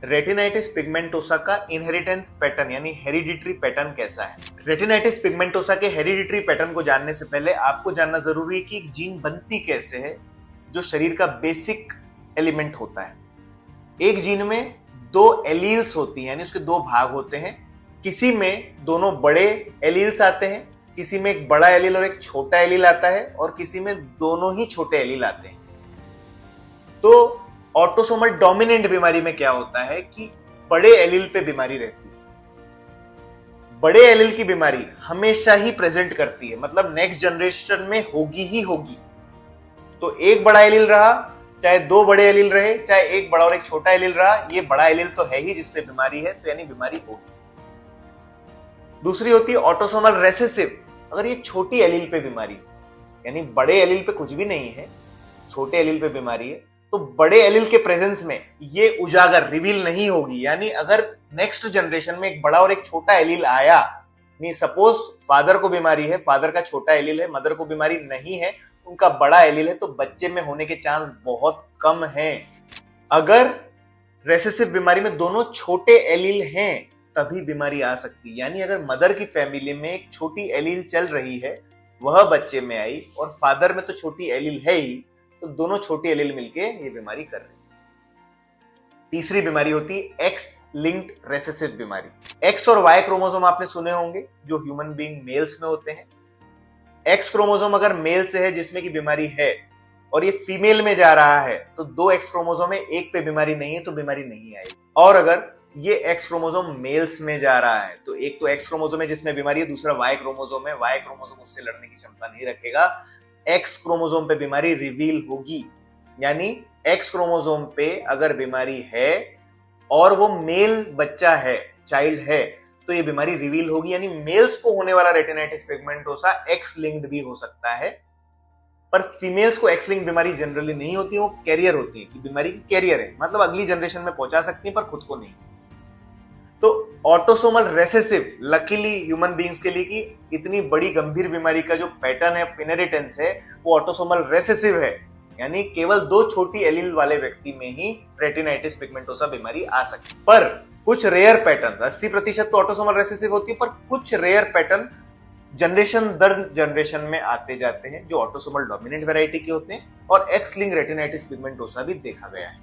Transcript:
Retinitis pigmentosa का inheritance pattern यानी hereditary pattern कैसा है। रेटिनाइटिस पिगमेंटोसा के हेरिडिटरी पैटर्न को जानने से पहले आपको जानना जरूरी है कि एक जीन बनती कैसे है जो शरीर का बेसिक एलिमेंट होता है। एक जीन में दो एलील्स होती हैं यानी उसके दो भाग होते हैं। किसी में दोनों बड़े एलील्स आते हैं, किसी में एक बड़ा एलील और एक छोटा एलील आता है और किसी में दोनों ही छोटे एलील आते हैं। तो ऑटोसोमल डोमिनेंट बीमारी में क्या होता है कि बड़े एलील पे बीमारी रहती है। बड़े एलील की बीमारी हमेशा ही प्रेजेंट करती है, मतलब नेक्स्ट जनरेशन में होगी ही होगी। तो एक बड़ा एलील रहा, चाहे दो बड़े एलील रहे, चाहे एक बड़ा और एक छोटा एलील रहा, ये बड़ा एलील तो है ही जिसपे बीमारी है, तो यानी बीमारी होगी। दूसरी होती है ऑटोसोमल रेसेसिव। अगर ये छोटी एलील पे बीमारी यानी बड़े एलील पे कुछ भी नहीं है, छोटे एलील पे बीमारी है, तो बड़े एलील के प्रेजेंस में ये उजागर रिवील नहीं होगी। यानी अगर नेक्स्ट जनरेशन में एक बड़ा और एक छोटा एलील आया, नहीं सपोज फादर को बीमारी है, फादर का छोटा एलील है, मदर को बीमारी नहीं है, उनका बड़ा एलील है, तो बच्चे में होने के चांस बहुत कम हैं। अगर रेसेसिव बीमारी में दोनों छोटे एलील हैं तभी बीमारी आ सकती है। यानी अगर मदर की फैमिली में एक छोटी एलील चल रही है, वह बच्चे में आई, और फादर में तो छोटी एलील है ही, तो दोनों छोटी एलील मिलके ये बीमारी कर रही है। तीसरी बीमारी होती है एक्स लिंक्ड रेसेसिव बीमारी। एक्स और वाई क्रोमोसोम आपने सुने होंगे जो ह्यूमन बीइंग मेल्स में होते हैं। एक्स क्रोमोसोम अगर मेल से है जिसमें की बीमारी है और ये फीमेल में जा रहा है, तो दो एक्स क्रोमोसोम है, एक पे बीमारी नहीं है तो बीमारी नहीं आएगी। और अगर ये एक्स क्रोमोसोम मेल्स में जा रहा है, तो एक तो एक्स क्रोमोसोम है जिसमें बीमारी है, दूसरा वाई क्रोमोसोम है, वाई क्रोमोसोम उससे लड़ने की क्षमता नहीं रखेगा, एक्स क्रोमोसोम पे बीमारी रिवील होगी। यानी एक्स क्रोमोसोम पे अगर बीमारी है और वो मेल बच्चा है, चाइल्ड है, तो ये बीमारी रिवील होगी। यानी मेल्स को होने वाला रेटिनाइटिस पिगमेंटोसा एक्स लिंक्ड भी हो सकता है, पर फीमेल्स को एक्स लिंक्ड बीमारी जनरली नहीं होती, वो कैरियर होती है कि बीमारी कैरियर है, मतलब अगली जनरेशन में पहुंचा सकती है पर खुद को नहीं। तो autosomal recessive luckily human beings के लिए कि इतनी बड़ी गंभीर बीमारी का जो पैटर्न है, इनहेरिटेंस है, वो ऑटोसोमल रेसेसिव है। यानी केवल दो छोटी एलील वाले व्यक्ति में ही रेटिनाइटिस पिगमेंटोसा बीमारी आ सकती है। पर कुछ रेयर पैटर्न 80% तो ऑटोसोमल रेसेसिव होती है, पर कुछ रेयर पैटर्न जनरेशन दर जनरेशन में आते जाते हैं जो ऑटोसोमल डोमिनेंट वैरायटी के होते हैं, और एक्स लिंक्ड रेटिनाइटिस पिगमेंटोसा भी देखा गया है।